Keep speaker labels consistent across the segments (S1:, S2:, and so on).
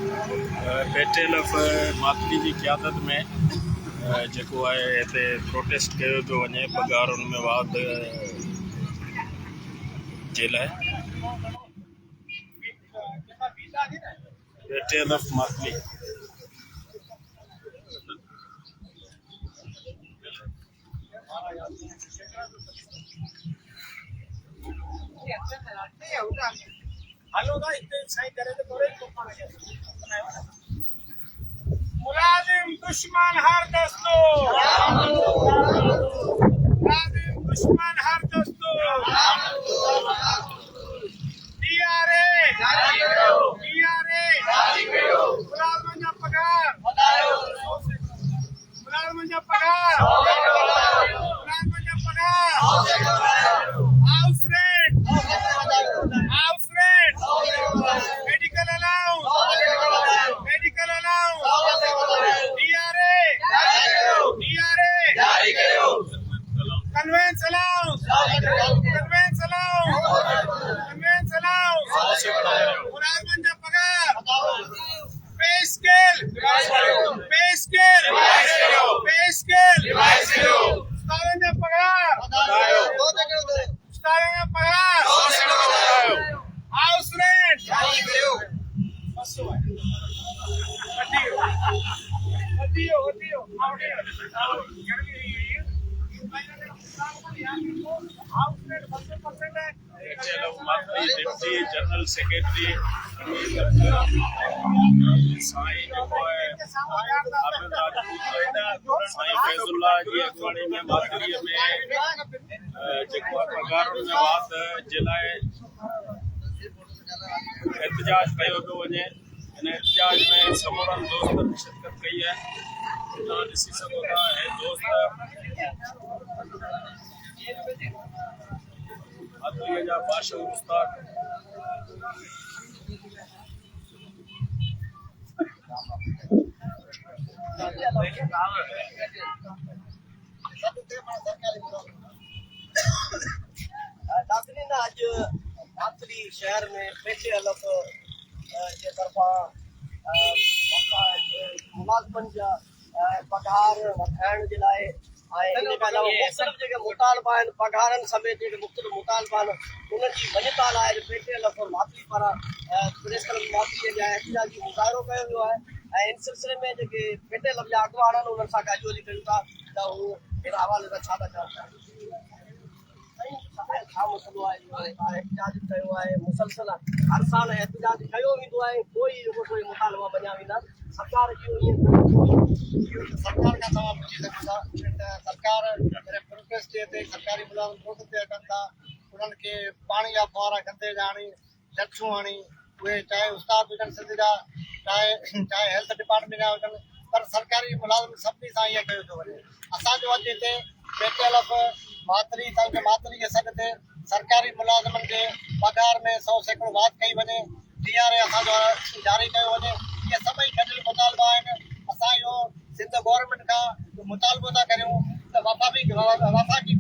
S1: पेटेलफ मातली जी क़यादत में जेको आहे हिते प्रोटेस्ट कयो पियो वञे पगारुनि में वाध जे लाइ। पेटेलफ मातली
S2: मुलाजिम दुश्मन हर दस्तों, मुलाजिम दुश्मन हर दस्तों, DRA, मुलाजिम जा पगार, मुलाजिम जा पगार, मुलाजिम जा पगार, house rent, medical allowance, convince allowance, मुलाजिम जा पगार, पे स्केल, उस्तादन जा पगार, house rent,
S1: deputy general secretary साईं जेको आहे आबिद राजपूत साईं फैज़ुल्लाह जी अॻुवाणी में मातलीअ में जेको आहे पगारुनि में वाध जे लाइ एहतजाज कयो पियो वञे। हिन एहतजाज में समूरनि दोस्तनि शिरकत कई आहे। तव्हां ॾिसी सघो था हे दोस्त मातलीअ जा बाशऊर उस्ताद
S3: आज मातली शहर में पेटेलफ जे तरफा मुलाज़िमनि जा पगार वधाइण जे लाइ ऐं इन खां अलावा मुख़्तलिफ़ जेके मुतालबा आहिनि पगारनि समेत जेके मुख़्तलिफ़ मुतालबा आहिनि उन्हनि जी मञता लाइ पेटेलफ मातली पारां प्रेस क्लब मातलीअ जा एहतजाजी मुज़ाहिरो कयो वियो आहे ऐं इन सिलसिले में जेके पेटेलफ जा अॻुवान आहिनि उन्हनि सां गॾिजोली कयूं था त हू हिन हवाले सां छा था चवनि। छा मसइलो आहे एहतजाज कयो आहे मुसलसल हर साल एहतजाज कयो वेंदो आहे कोई कोई मुतालबा मञिया वेंदा सरकार जो सरकार खां तव्हां पुछी सघो था सरकार प्रोटेस्ट ते सरकारी मुलाज़िम रोड ते अचनि था उन्हनि खे पाणी जा फुआरा गंदे आणी टैक्सूं आणी उहे चाहे उस्ताद हुजनि सिंध जा चाहे हेल्थ डिपार्टमेंट जा हुजनि पर सरकारी मुलाज़िम सभिनी सां ईअं कयो थो वञे। असांजो अॼु हिते पेटेलफ मातली जे सॾ ते सरकारी मुलाज़िमनि जे पगार में 100% वाध कई वञे। DRA असांजो जारी कयो वञे। इहे सभई गॾियल मुतालबा आहिनि। असां इहो सिंध गवर्नमेंट खां मुतालबो था करियूं त वफ़ाक़ी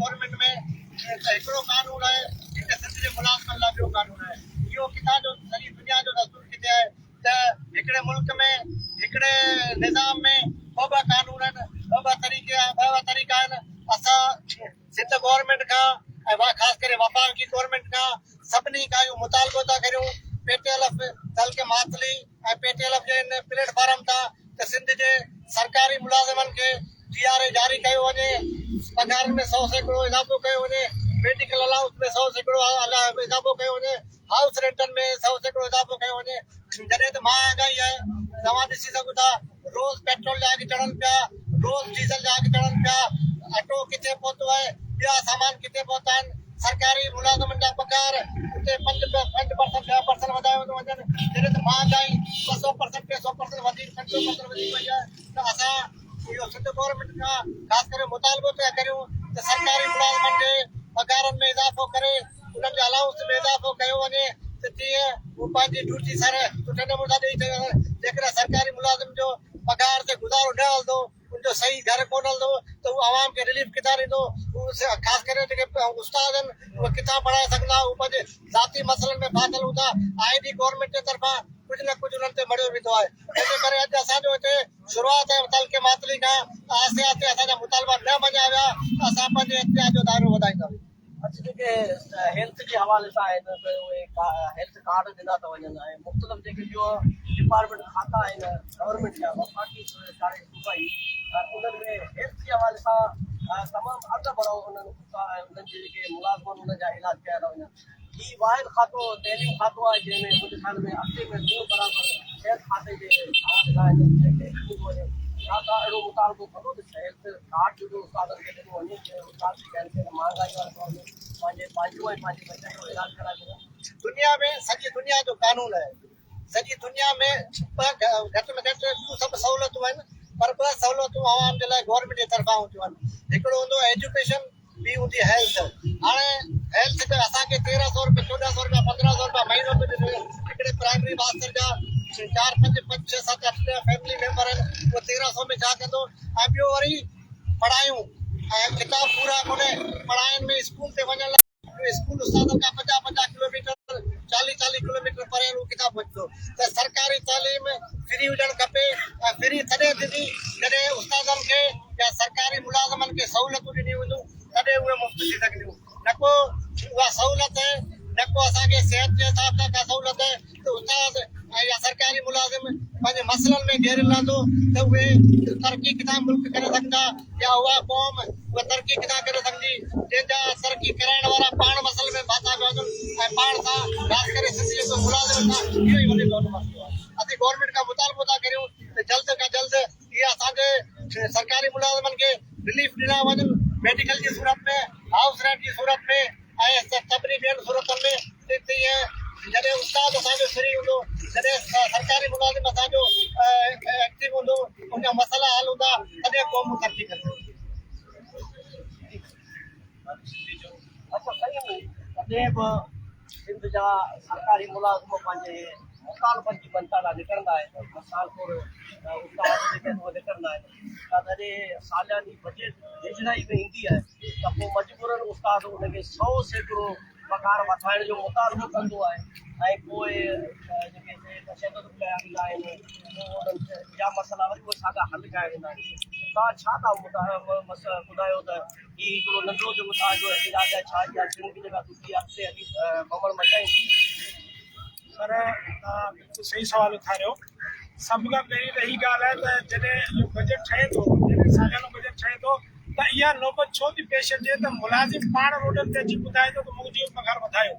S3: गवर्नमेंट में हिकिड़ो कानून आहे हिते सिंध जे मुलाज़िमनि लाइ ॿियो कानून आहे। इहो किथां जो सॼी दुनिया जो दस्तूर किथे आहे त हिकिड़े मुल्क में हिकिड़े निज़ाम में ॿ कानून आहिनि ॿ तरीक़ा आहिनि। असां सिंध गवर्नमेंट खां ऐं ख़ासि करे वफ़ाक़ी गवर्नमेंट खां सभिनी खां इहो मुतालबो था करियूं पेटेलफ तलके मातली ऐं पेटेलफ जे इन प्लेटफॉर्म तां त सिंध जे सरकारी मुलाज़िमनि खे DRA जारी कयो वञे पगारनि में 100% इज़ाफ़ो कयो वञे मेडिकल अलाउंस में 100% इज़ाफ़ो कयो वञे हाउस रेंटनि में 100% इज़ाफ़ो कयो वञे। जॾहिं त महांगाई आहे तव्हां ॾिसी सघो था रोज़ पेट्रोल जा अघु चढ़नि पिया रोज़ डीज़ल जा अघु चढ़नि पिया अटो किथे पहुतो आहे ॿिया सामान किथे पहुता आहिनि। सरकारी मुलाज़िमनि जा पगार उते 5% 10% वधायो थो वञनि जॾहिं त महांगाई 200% 300% वधीक 500% वधी वई आहे। त असां इहो सिंध गवर्नमेंट खां ख़ासि करे मुतालबो था करियूं त सरकारी मुलाज़िमनि जे पगारनि में इज़ाफ़ो करे उन्हनि जे अलाउंस में इज़ाफ़ो कयो वञे त जीअं हू पंहिंजी ड्यूटी सर सुठे नमूने ॾेई सघनि। जेकॾहिं सरकारी मुलाज़िम जो पगार ते गुज़ारो न हलंदो उनजो सही घर कोन हलंदो त उहो आवाम खे रिलीफ किथां ॾींदो। ख़ासि करे जेके उस्ताद आहिनि उहे किथां पढ़ाए सघंदा। उहे पंहिंजे ज़ाती मसइलनि में फाथल हूंदा। ID गवर्नमेंट जे तरफ़ां कुछ न कुछ उन्हनि ते मड़ियो वेंदो आहे। तंहिंजे करे अॼु असांजो हिते शुरूआत आहे तलके मातली खां आहिस्ते आहिस्ते असांजा मुतालबा न मञिया विया त असां पंहिंजे इख़्तियार जो दाइरो वधाईंदासीं। अच्छा, जेके हेल्थ जे हवाले सां आहिनि उहे हेल्थ कार्ड ॾिना था वञनि ऐं मुख़्तलिफ़ जेके ॿियो डिपार्टमेंट खाता आहिनि गवर्नमेंट जा बाक़ी सारे सूबाई उन्हनि में हेल्थ जे हवाले सां तमामु अॻु बढ़ो उन्हनि जे जेके मुलाज़िम उन्हनि जा इलाज कया था वञनि। ही वाहिद खातो तइलीम खातो आहे जंहिंमें मुंहिंजे ख़्याल में अॻिते में ॿियो बराबरि हेल्थ खाते जे हवाले सां वञे छा तव्हां अहिड़ो मुतालबो कंदो त हेल्थ कार्ड जो उस्तादनि खे ॾिनो वञे जीअं उस्ताद महांगाई वारे तौर में पंहिंजो ऐं पंहिंजे बचनि जो इलाज कराए सघनि। दुनिया में सॼी दुनिया जो कानून आहे, सॼी दुनिया में घटि में घटि ॿियूं सभु सहूलियतूं आहिनि पर ॿ सहूलियतूं आवाम जे लाइ गवर्नमेंट जे तरफ़ां हूंदियूं आहिनि। हिकिड़ो हूंदो एजुकेशन, ॿी हूंदी हेल्थ। हाणे हेल्थ ते असांखे 1300 रुपया 1400 रुपया 1500 रुपया महीनो बि ॾिनो। हिकिड़े प्राइमरी मास्टर जा 4 5 5 6 7 8 फैमिली मेंबर आहिनि, उहो 1300 में छा कंदो। ऐं ॿियो वरी पढ़ायूं ऐं किताब पूरा कोन्हे पढ़ाइनि में स्कूल ते वञण लाइ स्कूल उस्तादनि खां 50 किलोमीटर 40 किलोमीटर परे उहो किताब वठंदो। त सरकारी तालीम फ्री हुजणु खपे ऐं फ्री तॾहिं थींदी जॾहिं उस्तादनि खे या सरकारी मुलाज़िमनि खे सहूलियतूं ॾिनियूं वेंदियूं तॾहिं उहे मुफ़्त थी सघंदियूं। न को उहा सहूलियत न को असांखे सिहत जे हिसाब सां का सहूलियत त उस्ताद ऐं या सरकारी मुलाज़िम पंहिंजे मसइलनि में घेरियल रहंदो त उहे तरक़ी किथां मुल्क करे सघंदा या उहा क़ौम उहा तरक़ी किथां करे सघंदी जंहिंजा तरक़ी कराइण वारा पाण मसल में बाधा पिया वञनि ऐं पाण सां ख़ासि करे सिंधी जो मुलाज़िम सां इहो ई वॾो मसइलो आहे। असीं गवर्नमेंट खां मुतालबो था करियूं त जल्द खां जल्द इहा असांजे सरकारी मुलाज़िमनि खे रिलीफ ॾिना वञनि मेडिकल जी सूरत में, हाउस रेंट जी सूरत में ऐं सभिनी ॿियनि सूरतुनि में। जॾहिं उस्ताद असांजो फ्री हूंदो, जॾहिं सरकारी मुलाज़िम असांजो एक्टिव हूंदो, उनजा मसइला हल हूंदा तॾहिं क़ौम तरक़ी कंदी। अच्छा, सही में कॾहिं बि सिंध जा सरकारी मुलाज़िम पंहिंजे मुतालबनि जी बनता लाइ निकिरंदा आहिनि। मिसाल तौरु उस्ताद जेके निकिरंदा आहिनि त जॾहिं सालियानी बजट वेझड़ाई में ईंदी आहे त पोइ मजबूरन उस्ताद उनखे 100% पघार वधाइण जो मुतालबो कंदो आहे ऐं पोइ जेके तशदुद कया वेंदा आहिनि या मसइला वरी उहे साॻा हल कया वेंदा आहिनि। तव्हां छा था ॿुधायो त ही हिकिड़ो नंढो जेको तव्हांजो इलाज आहे छा इहा सिंध जेका सुठी अॻिते हली बमण मचाईंदी?
S2: पर बिल्कुलु सही सवाल उथारियो। सभ खां पहिरीं त हीअ ॻाल्हि आहे त जॾहिं इहो बजट ठहे थो, जॾहिं सालियानो बजट ठहे थो त इहा नौबत छो थी पेश अचे त मुलाज़िम पाण रोडनि ते अची ॿुधाए थो त मुंहिंजी पघार वधायो।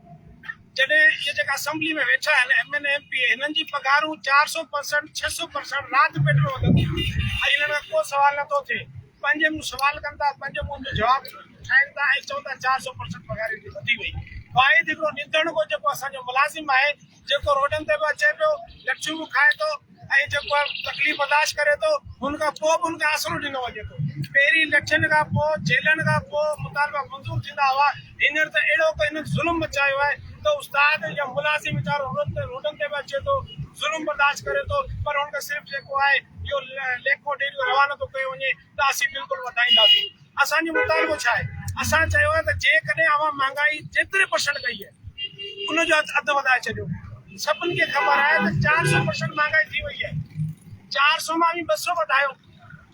S2: जॾहिं इहे जेका असेंबली में वेठा आहिनि MN MP हिननि जी पघारूं 400% 600% राति पेट में वधंदी ऐं हिननि खां को सवाल नथो थिए। पंहिंजे मुंहुं सवाल कनि था, पंहिंजे मुंहुं जो जवाबु ठाहिनि था ऐं चवनि था 400% पघार वधी वई। वाहिद हिकिड़ो निंदणको जेको असांजो मुलाज़िम आहे जेको रोडनि ते बि अचे पियो, लच्छियूं बि खाए थो ऐं जेको तकलीफ़ बर्दाश्त करे थो, हुनखां पोइ बि हुनखे आसिरो ॾिनो वञे थो। पहिरीं लच्छनि खां पोइ जेलनि खां पोइ मुतालबा मंज़ूर थींदा हुआ, हींअर त अहिड़ो हिन ज़ुल्म मचायो आहे त उस्ताद या मुलाज़िम वीचारो रोडनि ते बि अचे थो, ज़ुल्म बर्दाश्त करे थो, पर हुनखे सिर्फ़ु जेको आहे इहो लेखो ॾेढ रवानो थो कयो वञे त असीं बिल्कुलु वधाईंदासीं। असांजो मुतालबो छा आहे? असां चयो आहे त जेकॾहिं अवां महांगाई जेतिरे % कई आहे उनजो अधु वधाए छॾियो। सभिनि खे ख़बर आहे त 400% महांगाई थी वई आहे। 400 मां बि 200 वधायो,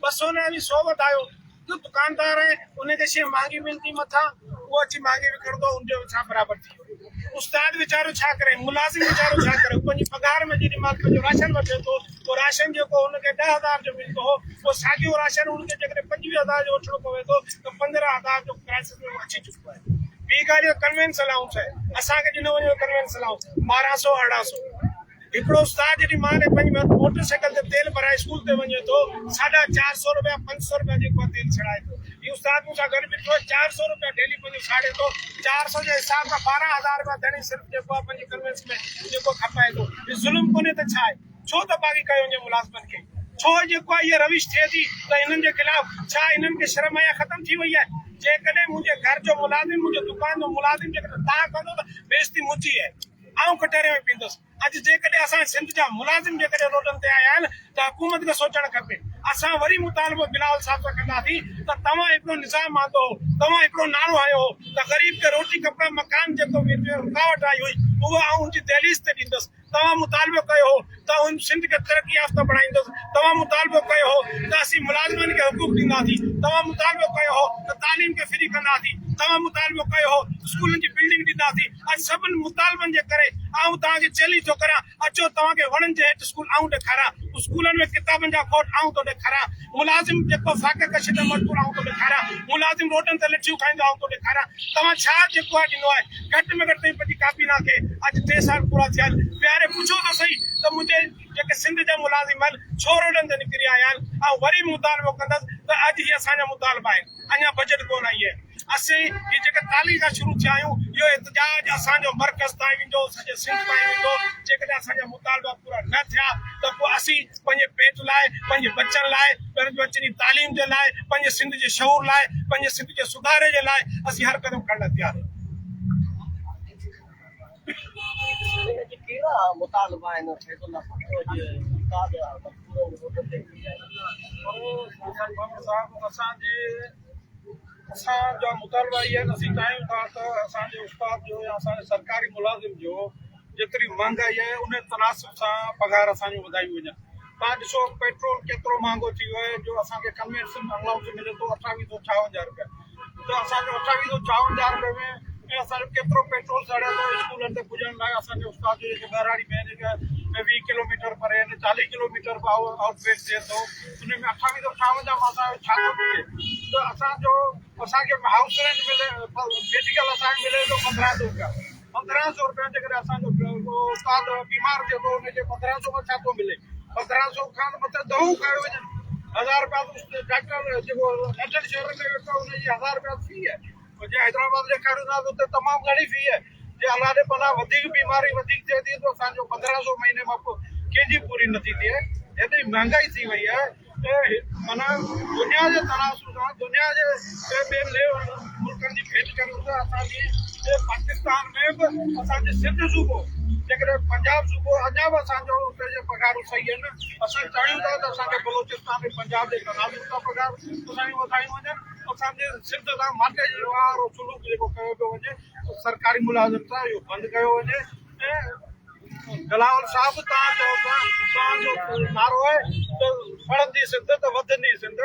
S2: 200 में बि 100 वधायो त दुकानदार आहे उनखे शइ महांगी मिलंदी मथां उहो अची महांगी विकिणंदो, उनजो छा बराबरि थी वियो। उस्ताद वीचारो छा करे, मुलाज़िम वीचारो छा करे, पंहिंजी पघार में जेॾी महिल पंहिंजो राशन वठे थो, उहो राशन जेको हुनखे 10,000 जो मिलंदो हो, उहो साॻियो राशन हुनखे जेकॾहिं 25,000 जो वठिणो पवे थो त 15,000 जो क्राइसिस में अची चुको आहे। ॿी ॻाल्हि इहो कन्वेंस अलाउंस आहे। असांखे ॾिनो वञे कन्वेंस अलाउंस 1200-1800। हिकिड़ो उस्ताद जेॾी महिल पंहिंजी मोटरसाइकिल ते तेल भराए स्कूल ते वञे थो 450 रुपया 500 रुपया जेको आहे तेल छॾाए थो। इहो उस्ताद मूंसां गॾु बीठो 400 रुपया डेली पंहिंजो साड़े थो। 400 जे हिसाब सां 12,000 रुपया धणी सिर्फ़ु जेको आहे पंहिंजी कन्वेंस में जेको खपाए थो। इहो ज़ुल्म कोन्हे त छा आहे? छो त बाक़ी कयो वञे मुलाज़िमनि खे? छो जेको आहे इहा रविश थिए थी त हिननि जे ख़िलाफ़ छा हिननि खे शर्म या ख़तम थी वई आहे? जेकॾहिं मुंहिंजे घर जो मुलाज़िम, मुंहिंजे दुकान जो मुलाज़िम जेकॾहिं तव्हां कंदो त बेइज़ती मुंहिंजी आहे, आऊं कटहरे में पींदुसि। अॼु जेकॾहिं असां सिंध जा मुलाज़िम जेकॾहिं रोडनि ते आया आहिनि त हुकूमत खे सोचणु खपे। असां वरी मुतालबो बिलावल साहब सां कंदासीं त तव्हां हिकिड़ो निज़ाम आंदो हो, तव्हां हिकिड़ो नारो आयो हो त ग़रीब खे रोटी कपिड़ा मकान जेको रुकावट आई हुई उहो उनजी दहलीज़ ते ॾींदुसि। तव्हां मुतालबो कयो हो त उन सिंध खे तरक़ी याफ़्ता बणाईंदुसि। तव्हां मुतालबो कयो हो त असीं मुलाज़िमनि खे हुकूक ॾींदासीं। तव्हां मुतालबो कयो हो त तालीम खे फ्री कंदासीं। तव्हां मुतालबो कयो हो स्कूलनि जी बिल्डिंग ॾींदासीं। अॼु सभिनी मुतालबनि जे करे आऊं तव्हांखे चैलेंज थो करां, अचो तव्हांखे वणनि जे हेठि स्कूल आऊं ॾेखारियां। स्कूलनि में किताबनि जा खोट आऊं थो ॾेखारियां। मुलाज़िम जेको फाके कशे ते मजबूर आऊं थो ॾेखारियां। मुलाज़िम रोडनि ते लठियूं खाईंदो आऊं थो ॾेखारियां। तव्हां छा जेको आहे ॾिनो आहे? घटि में घटि पंहिंजी कापी न खे अॼु 3 साल पूरा थिया आहिनि। प्यारे पुछो त सही त मुंहिंजे जेके सिंध जा मुलाज़िम आहिनि छो रोडनि ते निकिरी आया आहिनि। ऐं वरी मुतालबो कंदसि त अॼु हीअ असांजा मुतालबा आहिनि, अञा बजट कोन आई आहे। असीं हीअ जेके तालीम खां शुरू थिया आहियूं, इहो एहतजाज असांजो मर्कज़ ताईं वेंदो, सॼे सिंध ताईं वेंदो। जेकॾहिं असांजा मुतालबा पूरा न थिया त पोइ असीं पंहिंजे पेट लाइ, पंहिंजे बचनि लाइ, पंहिंजे बचनि जी तालीम जे लाइ, पंहिंजे सिंध जे शऊर लाइ, पंहिंजे सिंध जे सुधारे जे लाइ असीं हर क़दम खणण लाइ तयारु आहियूं।
S3: कहिड़ा मुतालबा आहिनि फैज़ुल्ला साहब जे उस्ताद
S2: असांजा मुतालबा इहे आहिनि, असीं चाहियूं था त असांजे उस्ताद जो या असांजे सरकारी मुलाज़िम जो जेतिरी महांगाई आहे उन तनासिब सां पघार असांजो वधाई वञनि। तव्हां ॾिसो पेट्रोल केतिरो महांगो थी वियो आहे, जो असांखे कन्वेंशन अलाउंस मिले थो 2852 रुपया। त असांजो 2852 रुपये में ऐं असांजो केतिरो पेट्रोल सड़े थो स्कूलनि ते पुॼण लाइ। असांजे उस्ताद जो जेके बहिराड़ी में जेके 20 किलोमीटर परे आहिनि, 40 किलोमीटर आउटबेस थिए थो, उन में 2852 मां असांजो छा थो मिले? त असांखे हाउस रेंट मिले, मेडिकल असांखे मिले थो 1500 रुपया। 1500 रुपया जेकॾहिं असांजो उस्ताद बीमार थिए थो उनखे 1500 में छा थो मिले? 1500 खां मथे दवाऊं खाए वञनि। 1000 रुपया डॉक्टर जेको नंढनि शहरनि में वेठो आहे उनजी 1000 रुपया फी आहे। जे हैदराबाद ॾेखारियूं था त उते तमामु घणी फी आहे। जे अलाह ॾे पनाह वधीक बीमारी वधीक थिए थी त असांजो 1500 महीने मां कंहिंजी पूरी नथी थिए। हेॾी महांगाई थी वई आहे माना दुनिया जे तनासुब सां, दुनिया जे ॿियनि मुल्कनि जी भेट करूं त असांजी पाकिस्तान में बि असांजे सिंध सूबो, जेकॾहिं पंजाब सूबो अञा बि असांजो उते जे पघारूं सही आहिनि। असां चाहियूं था त असांखे बलोचिस्तान ऐं पंजाब जे तनासुब सां पघार असांजूं वधायूं वञनि। असांजे सिंध सां माटे जो व्यवहार और सुलूक जेको कयो पियो वञे सरकारी मुलाज़िम सां इहो बंदि कयो वञे। ऐं गलावल साहब तव्हां चओ था तव्हांजो नारो आहे त पढ़ंदी सिंध त वधंदी सिंध।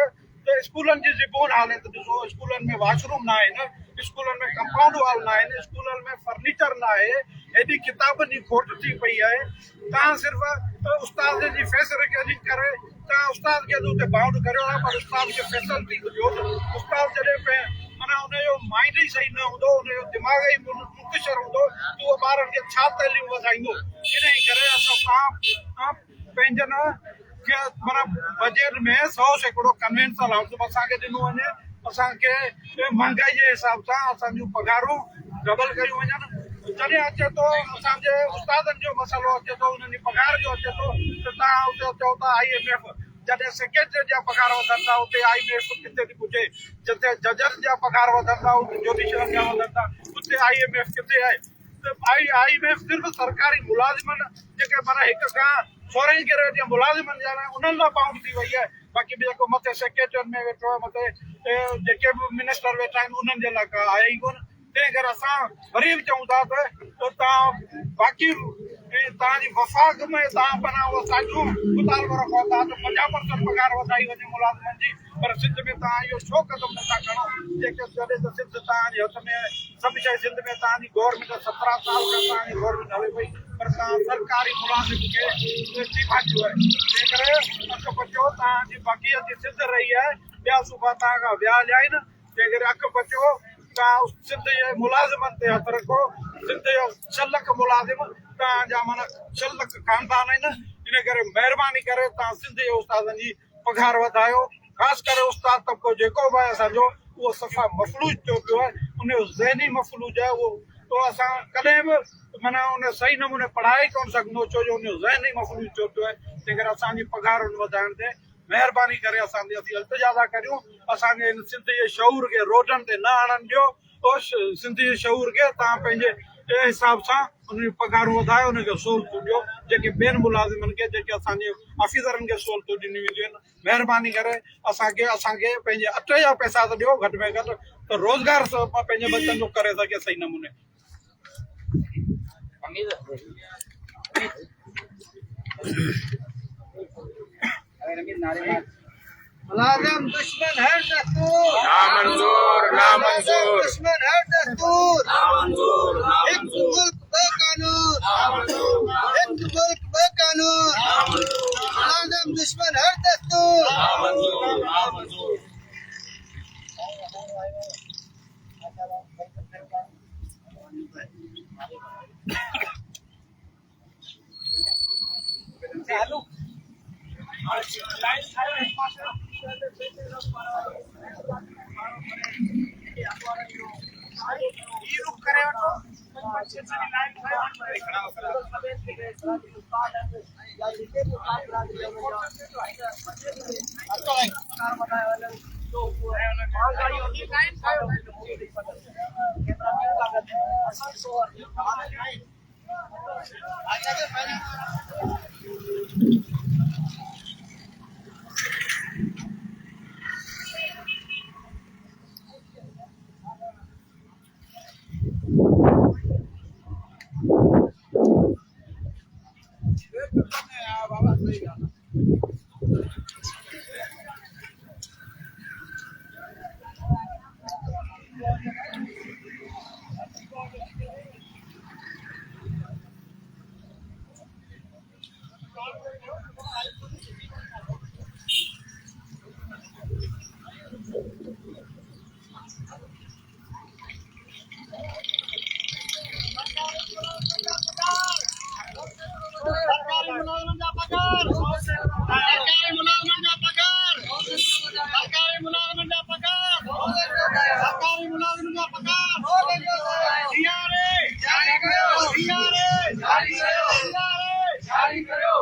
S2: त स्कूलनि जी ज़िबून हालत ॾिसो, स्कूलनि में वॉशरूम न आहिनि, स्कूलनि में कंपाउंड वॉल न आहिनि, स्कूलनि में फर्नीचर न आहे, हेॾी किताबनि जी खोट थी पई आहे। तव्हां सिर्फ़ु उस्ताद जी फैसिलिटी करे तव्हां उस्ताद खे उते बाउंड करियो आहे, पर उस्ताद खे फैसिलिटी ॾियो। उस्ताद जॾहिं माना हुनजो माइंड ई सही न हूंदो, हुनजो दिमाग़ ई मुंतशिर हूंदो त उहो ॿारनि खे छा तइलीम वधाईंदो। इन ई करे असां पंहिंजनि खे माना बजट में 100% कन्वेंशन अलाउंस असांखे ॾिनो वञे। असांखे महांगाई जे हिसाब सां असांजूं पघारूं डबल कयूं वञनि। जॾहिं अचे थो असांजे उस्तादनि जो मसइलो अचे थो, उन्हनि जी पघार जो अचे थो त तव्हां उते चओ था IMF। जॾहिं सेक्रेटरी जा पघार वधनि था उते IMF किथे थी पुॼे? जिते जजनि जा पघार वधनि था उते जुडिशियल जा वधनि था, उते IMF किथे आहे? त IMF सिर्फ़ु सरकारी मुलाज़िमनि जेके माना हिक खां 14 ग्रेड जे मुलाज़िमनि जा उन्हनि लाइ बाउंड थी वई आहे। बाक़ी जेको मथे सेक्रेटरी में वेठो आहे, मथे जेके बि मिनिस्टर वेठा आहिनि उन्हनि जे लाइ का आहे ई कोन। तंहिं करे असां वरी बि चऊं था त तव्हां बाक़ी तव्हांजी वफ़ाक़ में तव्हां पाण उहो साॻियो मुतालबो रखो था त 50% पघार वधाई वञे मुलाज़िमनि जी। पर सिंध में तव्हां इहो छो कदम नथा खणो? जेके जॾहिं त सिंध तव्हांजे हथ में सभु शइ सिंध में तव्हांजी गवर्नमेंट 17 साल खां तव्हांजी गवर्नमेंट हले पई, पर तव्हां सरकारी मुलाज़िम खे थी पाचियो आहे। तंहिं करे अख बचो, तव्हांजी बाक़ी जी सिंध रही आहे, ॿिया सूबा तव्हां खां विया हलिया आहिनि। तंहिं करे अख बचो, तव्हां सिंध जे मुलाज़िमनि ते हथु रखो। सिंध जो 6 लख मुलाज़िम तव्हांजा माना 6 लख ख़ानदान आहिनि। इन करे महिरबानी करे तव्हां सिंध जे उस्तादनि जी पघार वधायो। ख़ासि करे उस्ताद तबिको जेको बि आहे असांजो उहो सफ़ा मफ़लूज थियो पियो आहे। उनजो ज़हनी मफ़लूज आहे उहो असां कॾहिं बि माना उन सही नमूने पढ़ाए कोन सघंदो, छो जो उनजो ज़हनी मफ़लूज थियो पियो आहे। तंहिं करे असांजी पघारुनि वधाइण ते महिरबानी करे असांजी असीं इल्तिजा था करियूं। असांखे इन सिंध जे शऊर खे रोडनि ते न आणणु ॾियो। सिंध जे शऊर खे तव्हां पंहिंजे हिसाब सां उनजी पघारूं वधायो, उनखे सहूलियतूं ॾियो जेके ॿियनि मुलाज़िमनि खे, जेके असांजे ऑफिसरनि खे सहूलियतूं ॾिनियूं वेंदियूं आहिनि। महिरबानी करे असांखे पंहिंजे अटे जा पैसा त ॾियो घटि में घटि, त रोज़गार पंहिंजे बचनि जो करे सघे सही नमूने।
S3: मुलाजिम दुश्मन है दस्तूर
S1: नामंजूर नामंजूर
S3: दुश्मन है दस्तूर
S1: नामंजूर
S3: एक मुल्क बेकानून एक मुल्क बेकानून मुलाजिम दुश्मन है दस्तूर
S1: नामंजूर नामंजूर
S2: चालू करे
S1: जारी करो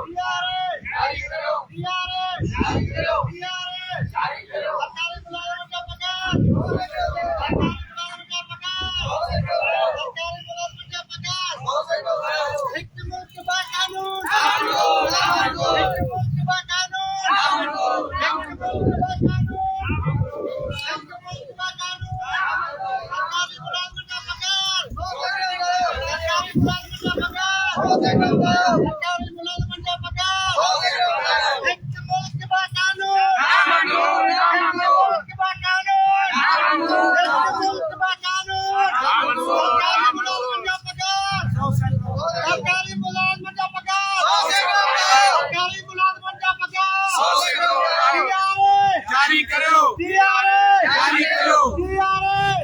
S1: जारी करो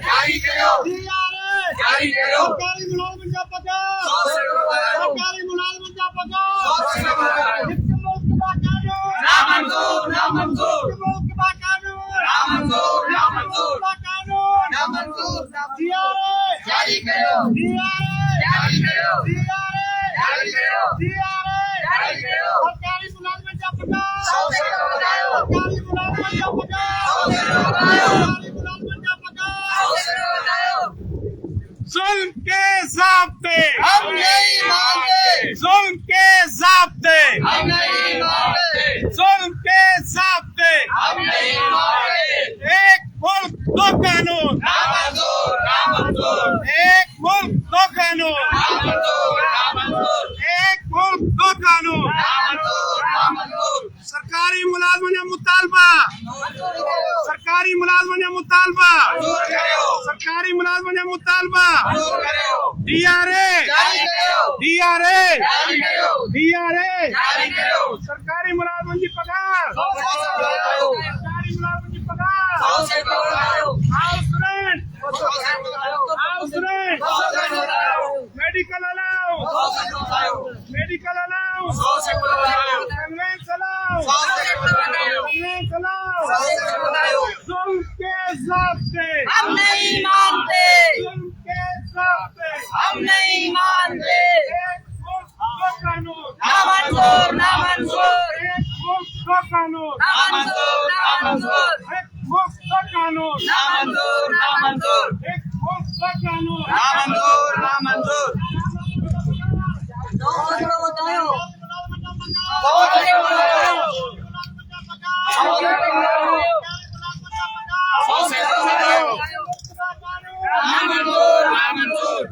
S1: जारी करो जारी करो
S2: सरकारी मुलाजमन का पगार सरकारी मुलाजमन का पगार मुल्क का कानून
S1: नामंजूर नामंजूर
S2: मुल्क का कानून
S1: नामंजूर नामंजूर
S2: कानून
S3: नामंजूर
S1: जारी करो जारी करो जारी करो जारी करो
S2: सरकारी मुलाजमन का पगार
S1: सौ से बढ़ाओ
S2: सरकारी मुलाजमन का पगार
S1: सौ से बढ़ाओ
S2: सरकारी मुलाजमन का पगार
S1: सौ से बढ़ाओ
S2: जुल्म के ज़ाब्ते
S3: हम नहीं मानते
S2: जुल्म के ज़ाब्ते
S3: हम नहीं मानते
S2: जुल्म के ज़ाब्ते
S3: हम नहीं मानते
S2: एक मुल्क दो कानून
S3: नामंजूर नामंजूर
S2: एक मुल्क दो कानून
S3: नामंजूर नामंजूर
S2: एक मुल्क दो कानून
S3: नामंजूर नामंजूर
S2: सरकारी मुलाजमन मुतालबा सरकारी मुलाजमन मुतालबा सरकारी मुलाजमन मुतालबा DRA DRA DRA सरकारी मुलाजमन की पगार सरकारी मुलाजमन की पगार house rent medical allowance medical allowance convince allowance जुल्म के ज़ाब्ते
S3: हम नहीं मानते
S2: जुल्म के ज़ाब्ते
S3: हम नहीं मानते
S2: एक मुल्क दो कानून
S3: नामंजूर नामंजूर
S2: एक मुल्क दो कानून
S3: नामंजूर नामंजूर
S2: एक मुल्क दो कानून
S3: नामंजूर नामंजूर
S2: एक मुल्क दो कानून
S3: नामंजूर नामंजूर बताओ
S1: नामंजूर नामंजूर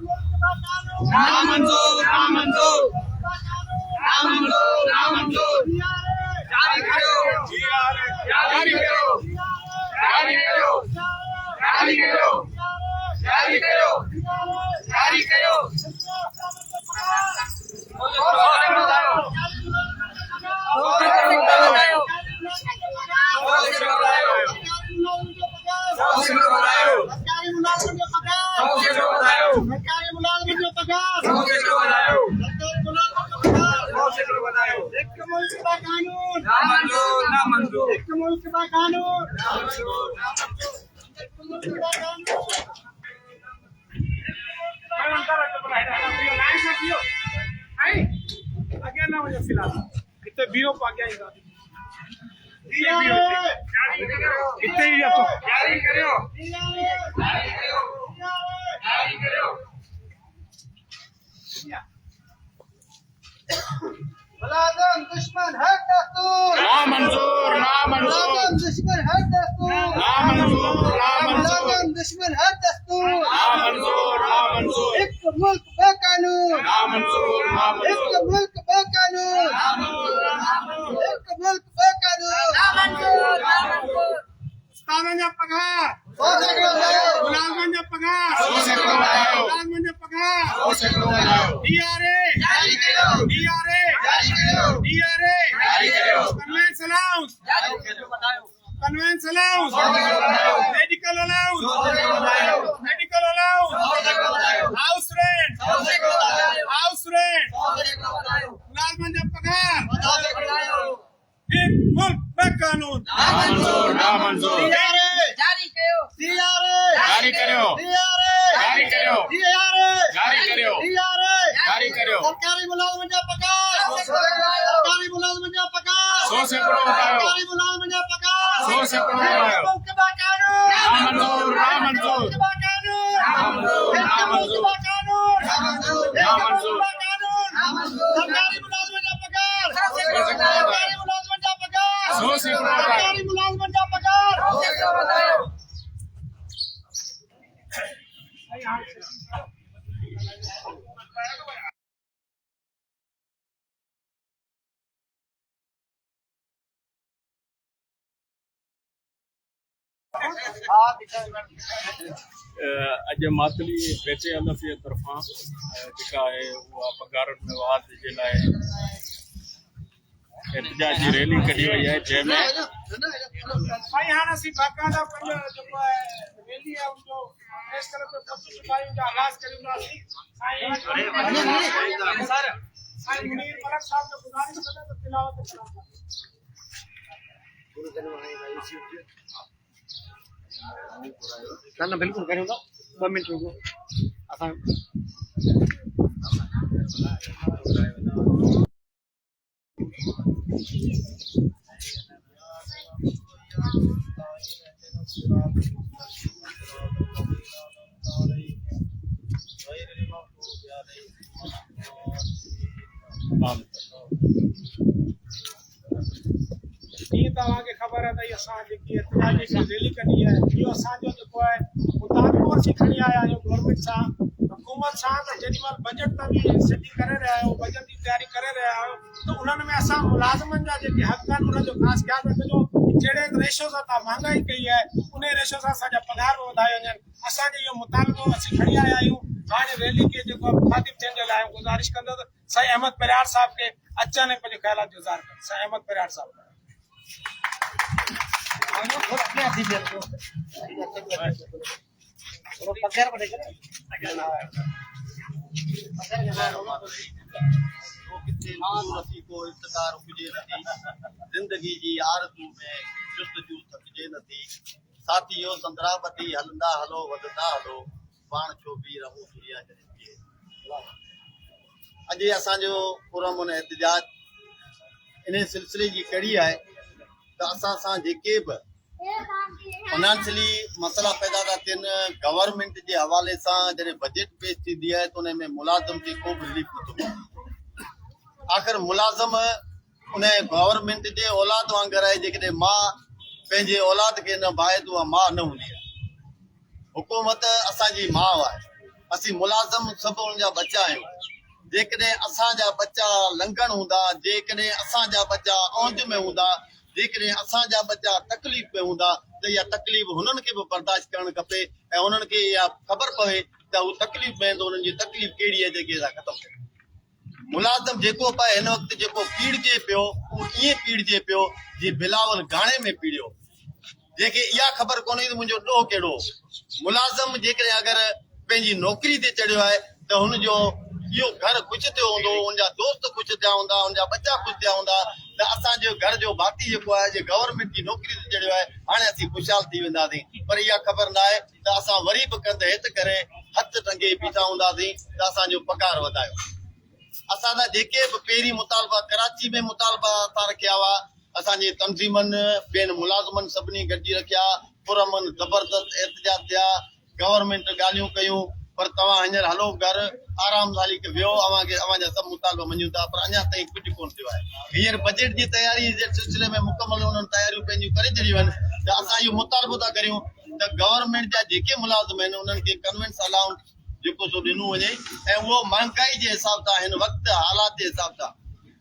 S1: नामंजूर
S2: मुल्क का कानून
S4: ना मंजूर ना मंजूर
S2: एक मुल्क का कानून
S4: ना मंजूर ना मंजूर
S2: एक मुल्क का कानून आगे ना मुझे फिलहाल इतने बीओ पा गया इतने ही तो
S4: जारी करो
S3: मुलाजिम दुश्मन है दस्तूर
S1: ना मंजूर ना मंजूर
S3: मुलाजिम दुश्मन है दस्तूर
S1: ना मंजूर ना मंजूर
S3: मुलाजिम दुश्मन है दस्तूर
S1: ना मंजूर ना मंजूर
S3: एक मुल्क बेकानून
S1: ना मंजूर ना
S3: एक
S1: मंजूर
S3: मुल्क बेकानून एक मुल्क बेकानून
S2: उस्तादांचा पगार मुलाजमांचा पगार मुलाजमांचा पगार DRA conveyance allowance medical allowance house rent मुलाजमांचा पगार एक मुल्क बेकानून
S1: ना मंजूर ना मंजूर
S4: जारी करो
S1: जारी करो जारी करो जारी करो जारी करो
S3: सरकारी मुलाजमांचा पगार सरकारी मुलाजमांचा पगार
S1: 100 से करो बताओ
S3: सरकारी मुलाजमांचा पगार
S1: 100 से करो बताओ
S3: मुल्क का कानून
S1: ना मंजूर ना मंजूर
S3: मुल्क का कानून
S1: ना मंजूर ना मंजूर
S3: मुल्क का कानून
S1: ना मंजूर
S3: सरकारी मुलाजमांचा पगार सरकारी मुलाजमांचा पगार
S1: 100 से करो बताओ
S3: सरकारी मुलाजमांचा पगार
S1: अॼु मातली बेचे हलफ़ी तरफ़ां जेका आहे उहा पघारुनि में वाध जे लाइ एहतजाज जी रैली कढी वई आहे जंहिंमें
S2: भाई हाँ असीं बाक़ायदा पंहिंजो जेको आहे रैली आहे उनजो प्रेस करे तो सिपाही जो आगाज करींदासीं साईं मुनीर मलक साहब जो गुज़ारिश कंदा त तिलावत करां
S3: ना बिल्कुल करें 2 मिनट रुको असां
S2: जीअं तव्हांखे ख़बर आहे त इहा असां जेकी एहतजाजी रैली कढी आहे इहो असांजो जेको आहे मुतालबो असीं खणी आया आहियूं गवर्नमेंट सां हुकूमत सां त जेॾीमहिल बजट तव्हां सेटिंग करे रहिया आहियो बजट जी तयारी करे रहिया आहियो त उन्हनि में असां मुलाज़िमनि जा जेके हक़ आहिनि उन्हनि जो ख़ासि ख़्यालु रखिजो जहिड़े रेशो सां तव्हां महांगाई कई आहे उन रेशो सां असांजा पघार वधाए वञनि असांजो इहो मुतालबो असीं खणी आया आहियूं हाणे रैली खे जेको मुखातिब थियण जे लाइ गुज़ारिश कंदुसि साईं अहमद परियार साहिब खे अचनि ऐं पंहिंजे ख़्यालात जो इज़हार कनि साईं अहमद परियार साहिब
S3: पगार पड़ेगा जिंदगी जी आरज़ू में जुस्तजू थकिजे नथी साथियो संदरापति हलंदा हलो वधंदा हलो पाण छो बि रहूं दुनिया जे अॼु असांजो पुरअमन एहतजाज इन सिलसिले जी कड़ी आहे त असां सां जेके बि फाइनेंशियली मसला पैदा था थियनि गवर्नमेंट जे हवाले सां जॾहिं बजट पेश थींदी आहे त उन में मुलाज़िम खे को बि रिलीफ नथो मिले आख़िर मुलाज़िम उन गवर्नमेंट जे औलाद वांगुरु आहे जेकॾहिं माउ पंहिंजे औलाद खे न भाए त उहा माउ न हूंदी आहे हुकूमत असांजी माउ आहे असीं मुलाज़िम सभु उनजा बचा आहियूं जेकॾहिं असांजा बच्चा लंघण हूंदा जेकॾहिं असांजा बच्चा औंध में हूंदा जेकॾहिं असांजा बच्चा तकलीफ़ में हूंदा त इहा तकलीफ़ हुननि खे बि बर्दाश्त करणु खपे ऐं उन्हनि खे इहा ख़बर पवे त हू तकलीफ़ में त उन्हनि जी तकलीफ़ कहिड़ी आहे जेके असां ख़तमु कयूं मुलाज़िम जेको पए हिन वक़्तु जेको पीड़िजे पियो उहो ईअं पीड़िजे पियो जीअं बिलावल घाणे में पीड़ियो जंहिंखे इहा ख़बर कोन्हे त मुंहिंजो ॾोह कहिड़ो मुलाज़िम जेकॾहिं अगरि पंहिंजी नौकिरी ते चढ़ियो आहे त हुनजो इहो घर ख़ुशि थियो हूंदो हुनजा दोस्त ख़ुशि थिया हूंदा हुनजा बच्चा ख़ुशि थिया हूंदा त
S5: असांजो घर जो भाती जेको आहे जे गवर्नमेंट जी नौकरी ते जड़ियो आहे हाणे असीं ख़ुशहाल थी वेंदासीं पर इहा ख़बर न आहे त असां वरी बि कंद हित करे हथ टंगे बीठा हूंदासीं त असांजो पगार वधायो असांजा जेके बि पहिरीं मुतालबा कराची में मुतालबा असां रखिया हुआ असांजे तंज़ीमनि ॿियनि मुलाज़िमनि सभिनी गॾिजी रखिया पुरमन ज़बरदस्त एहतजाज थिया गवर्नमेंट ॻाल्हियूं कयूं पर तव्हां हींअर हलो घर आराम साली के वियो अवांजा सभु मुतालबा मञूं था पर अञा ताईं कुझु कोन थियो आहे हींअर बजट जी तयारी जे सिलसिले में मुकमल उन्हनि तयारियूं पंहिंजियूं करे छॾियूं आहिनि त असां इहो मुतालबो था करियूं त गवर्नमेंट जा जेके मुलाज़िम आहिनि उन्हनि खे कन्वेंस अलाउंस जेको सो ॾिनो वञे ऐं उहो महांगाई जे हिसाब सां हिन वक़्तु हालात जे हिसाब सां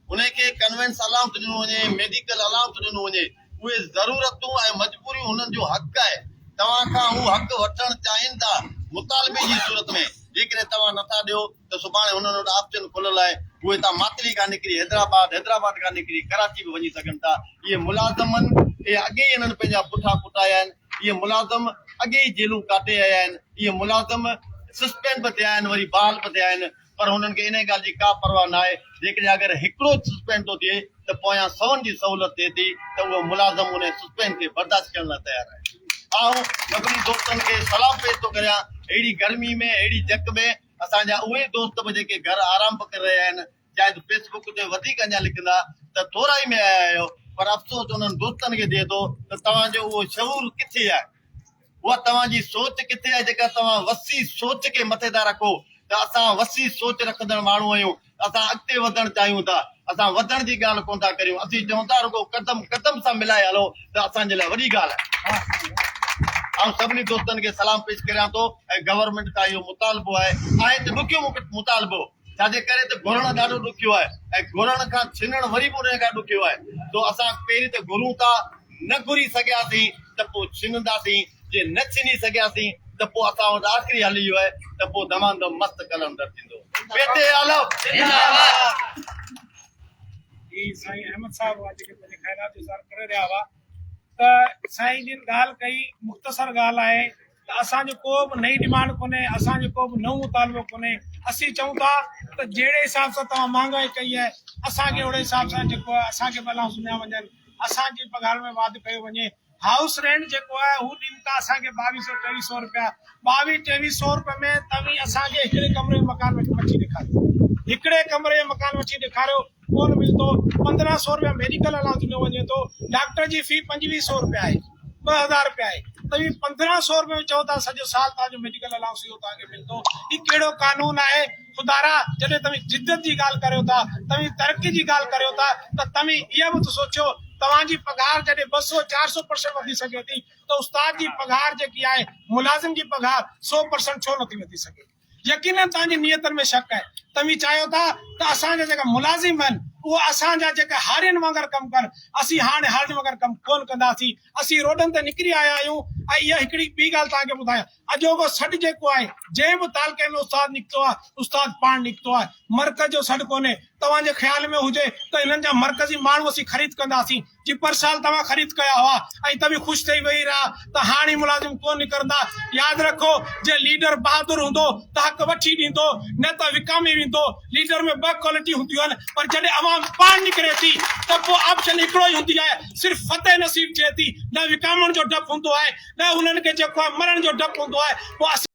S5: उनखे कन्वेंस अलाउंस ॾिनो वञे मेडिकल अलाउंस ॾिनो वञे उहे ज़रूरतूं ऐं मजबूरियूं हुननि जो हक़ आहे तव्हां खां हू हक़ वठणु चाहिनि था मुतालबे जी सूरत में जेकॾहिं तव्हां नथा ॾियो त सुभाणे हुननि वटि ऑप्शन खुलियल आहे उहे तव्हां मातली खां निकिरी हैदराबाद खां निकिरी कराची बि वञी सघनि था इहे मुलाज़िमनि इहे अॻे ई हिननि पंहिंजा पुठा कुटाया आहिनि इहे मुलाज़िम अॻे ई जेलूं काटे आया आहिनि इहे मुलाज़िम सस्पेंड बि थिया आहिनि वरी बहाल बि थिया आहिनि पर हुननि खे इन ॻाल्हि जी का परवाह न आहे जेकॾहिं अगरि हिकिड़ो सस्पेंड थो थिए त पोयां 100 जी सहूलियत थिए थी त उहो मुलाज़िम उन सस्पेंड खे बर्दाश्त करण लाइ तयारु आहे ऐं सभिनी दोस्तनि खे सलाह पेश थो करियां अहिड़ी गर्मी में अहिड़ी जक में असांजा उहे दोस्त बि जेके घर आराम बि करे रहिया आहिनि शायदि फेसबुक ते वधीक अञा लिखंदा त थोरा ई में आया आहियो पर अफ़सोस उन्हनि दोस्तनि खे थिए थो त तव्हांजो उहो शऊर किथे आहे उहा तव्हांजी सोच किथे आहे जेका तव्हां वसी सोच खे मथे था रखो त असां वसी सोच रखंदड़ माण्हू आहियूं असां अॻिते वधणु चाहियूं था असां वधण जी ॻाल्हि कोन था करियूं असीं चऊं था रुगो कदम सां मिलाए हलो त असांजे लाइ वॾी ॻाल्हि आहे ऐं सभिनी दोस्तनि खे सलाम पेश करियां थो ऐं गवर्नमेंट खां इहो मुतालबो आहे त ॾुखियो मुतालबो छाजे करे त घुरण ॾाढो ॾुखियो आहे ऐं घुरण खां छिनण वरी बि उन खां ॾुखियो आहे तो असां पहिरीं त घुरूं था न घुरी सघियासीं त पोइ छिनंदासीं जे न छिनी सघियासीं त पोइ असां वटि आख़िरी हल इहो आहे त पोइ दमादम मस्त कलंदर थींदो पेटे आलो
S2: साईं अहमद साहब जेके पंहिंजे ख़्यालात इज़हार करे रहिया हुआ त साईं जिन ॻाल्हि कई मुख़्तसर ॻाल्हि आहे त असांजो को बि नई डिमांड कोन्हे असांजो को बि नओं मुतालबो कोन्हे असीं चऊं था त जहिड़े हिसाब सां तव्हां महांगाई कई आहे असांखे ओड़े हिसाब सां जेको आहे असांखे भला सुञा वञनि असांजी पघार में वाधि कयो वञे हाउस रेंट जेको आहे हू ॾींदा था असांखे 2200-2300 रुपया 2200-2300 रुपये में तव्हीं असांखे हिकिड़े कमरे में मकान वठी ॾेखारियो हिकिड़े कमरे में मकान वठी ॾेखारियो कोन मिलंदो 1500 रुपया मेडिकल अलाउंस ॾिनो वञे थो डॉक्टर जी फी 2500 रुपया आहे 2000 रुपया आहे तव्हीं 1500 रुपये में चओ था सॼो साल तव्हांजो मेडिकल अलाउंस इहो तव्हांखे मिलंदो ही कहिड़ो कानून आहे ख़ुदारा जॾहिं तव्हीं जिद्दत जी ॻाल्हि करियो था तव्हीं तरक़ी जी ॻाल्हि करियो था त तव्हीं इहा बि त सोचियो तव्हांजी पघार जॾहिं 200-400% वधी सघे थी त उस्ताद जी पघार जेकी आहे मुलाज़िम जी पघार 100% छो नथी वधी सघे यकीनन तव्हांजी नियतनि में शक आहे तव्हीं चाहियो था त असांजा जेका मुलाज़िम आहिनि उहे असांजा जेके हारियुनि वांगुरु कमु कनि असीं हाणे हारियुनि वांगुरु कमु कोन कंदासीं असीं रोडनि ते निकिरी आया आहियूं ऐं इहा हिकिड़ी ॿी ॻाल्हि तव्हांखे ॿुधायां अॼोको सॾु जेको आहे जंहिं बि तालके में उस्ताद निकितो आहे उस्ताद पाण निकितो आहे मर्कज़ जो सॾु कोन्हे तव्हांजे ख़्याल में हुजे त हिननि जा मर्कज़ी माण्हू असीं ख़रीद कंदासीं जी पर साल तव्हां ख़रीद कया हुआ ऐं तव्हीं ख़ुशि थी वेही रहा त हाणे मुलाज़िम कोन निकिरंदा यादि रखो जे लीडर बहादुर हूंदो त हक़ वठी ॾींदो न त विकामे वेंदो लीडर में 2 क्वालिटी हूंदियूं आहिनि पर जॾहिं अवाम पाण निकिरे थी त पोइ ऑप्शन हिकिड़ो ई हूंदी आहे सिर्फ़ु फतेह नसीब थिए थी न विकामण जो डपु हूंदो आहे न हुननि खे जेको आहे मरण जो डपु हूंदो आहे पोइ